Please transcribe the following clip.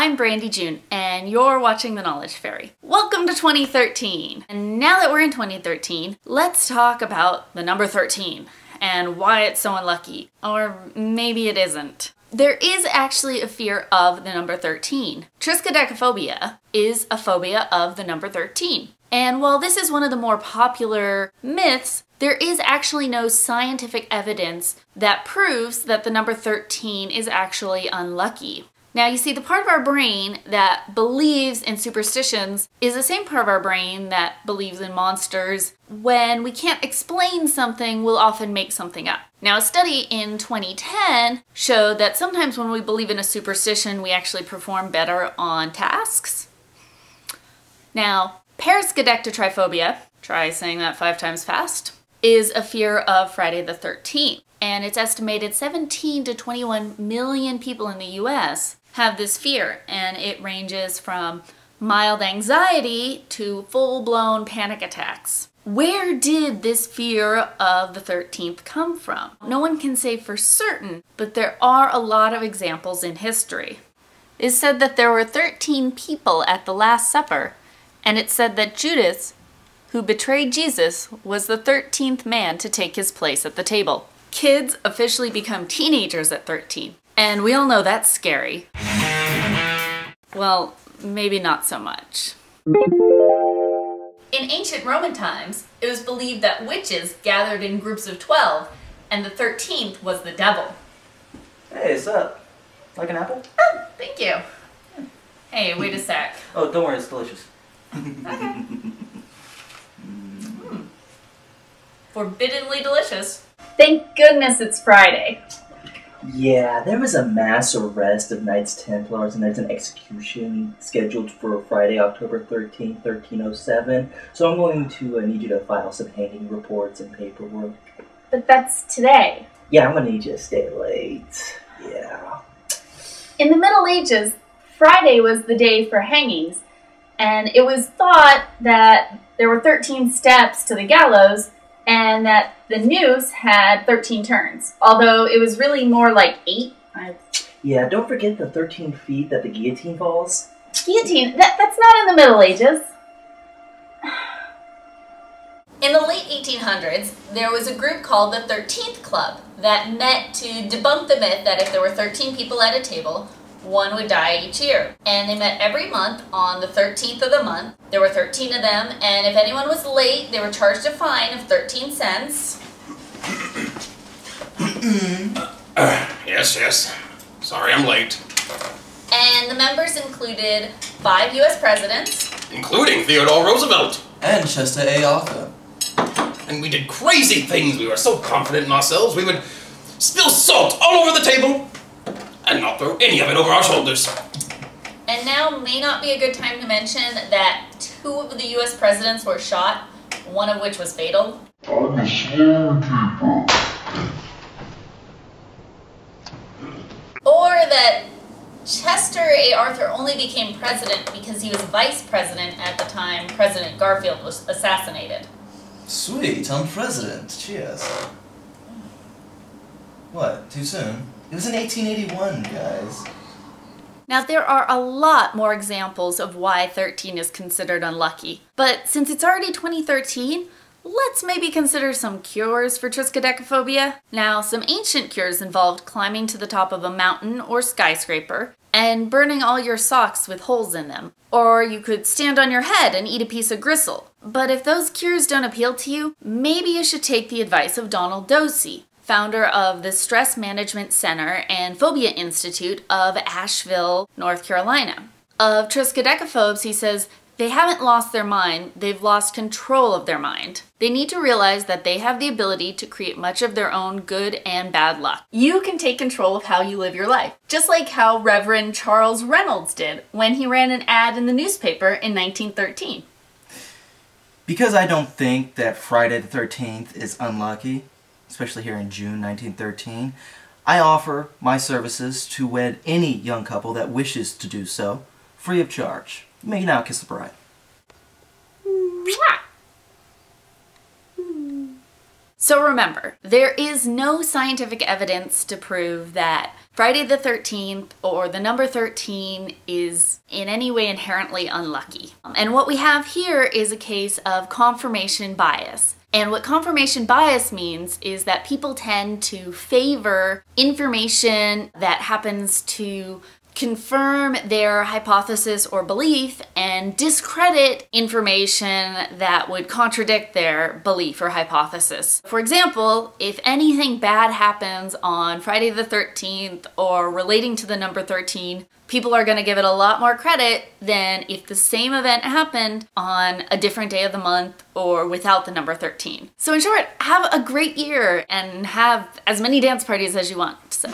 I'm Brandy June, and you're watching The Knowledge Fairy. Welcome to 2013! And now that we're in 2013, let's talk about the number 13 and why it's so unlucky. Or maybe it isn't. There is actually a fear of the number 13. Triskaidekaphobia is a phobia of the number 13. And while this is one of the more popular myths, there is actually no scientific evidence that proves that the number 13 is actually unlucky. Now, you see, the part of our brain that believes in superstitions is the same part of our brain that believes in monsters. When we can't explain something, we'll often make something up. Now, a study in 2010 showed that sometimes when we believe in a superstition, we actually perform better on tasks. Now, paraskedectotriphobia, try saying that 5 times fast, is a fear of Friday the 13th. And it's estimated 17 to 21 million people in the US have this fear, and it ranges from mild anxiety to full-blown panic attacks. Where did this fear of the 13th come from? No one can say for certain, but there are a lot of examples in history. It's said that there were 13 people at the Last Supper, and it's said that Judas, who betrayed Jesus, was the 13th man to take his place at the table. Kids officially become teenagers at 13, and we all know that's scary. Well, maybe not so much. In ancient Roman times, it was believed that witches gathered in groups of 12, and the 13th was the devil. Hey, what's up? Like an apple? Oh, thank you. Hey, wait a sec. Oh, don't worry, it's delicious. Okay. Forbiddenly delicious. Thank goodness it's Friday. Yeah, there was a mass arrest of Knights Templars and there's an execution scheduled for Friday, October 13th, 1307. So I'm going to need you to file some hanging reports and paperwork. But that's today. Yeah, I'm going to need you to stay late. Yeah. In the Middle Ages, Friday was the day for hangings, and it was thought that there were 13 steps to the gallows and that the noose had 13 turns, although it was really more like 8. Yeah, don't forget the 13 feet that the guillotine falls. Guillotine? That's not in the Middle Ages. In the late 1800s, there was a group called the 13th Club that met to debunk the myth that if there were 13 people at a table, one would die each year. And they met every month on the 13th of the month. There were 13 of them, and if anyone was late, they were charged a fine of 13 cents. Yes. Sorry I'm late. And the members included 5 U.S. presidents. Including Theodore Roosevelt. And Chester A. Arthur. And we did crazy things. We were so confident in ourselves. We would spill salt all over the table and not throw any of it over our shoulders. And now may not be a good time to mention that 2 of the U.S. presidents were shot, one of which was fatal. I'm a sworn Or that Chester A. Arthur only became president because he was vice president at the time President Garfield was assassinated. Sweet, I'm president. Cheers. What, too soon? It was in 1881, guys. Now, there are a lot more examples of why 13 is considered unlucky. But since it's already 2013, let's maybe consider some cures for triskaidekaphobia. Now, some ancient cures involved climbing to the top of a mountain or skyscraper and burning all your socks with holes in them. Or you could stand on your head and eat a piece of gristle. But if those cures don't appeal to you, maybe you should take the advice of Donald Dosey, founder of the Stress Management Center and Phobia Institute of Asheville, North Carolina. Of triskaidekaphobes, he says, they haven't lost their mind, they've lost control of their mind. They need to realize that they have the ability to create much of their own good and bad luck. You can take control of how you live your life, just like how Reverend Charles Reynolds did when he ran an ad in the newspaper in 1913. Because I don't think that Friday the 13th is unlucky, especially here in June 1913, I offer my services to wed any young couple that wishes to do so, free of charge. You may now kiss the bride. So remember, there is no scientific evidence to prove that Friday the 13th or the number 13 is in any way inherently unlucky. And what we have here is a case of confirmation bias. And what confirmation bias means is that people tend to favor information that happens to confirm their hypothesis or belief and discredit information that would contradict their belief or hypothesis. For example, if anything bad happens on Friday the 13th or relating to the number 13, people are going to give it a lot more credit than if the same event happened on a different day of the month or without the number 13. So in short, have a great year and have as many dance parties as you want. So.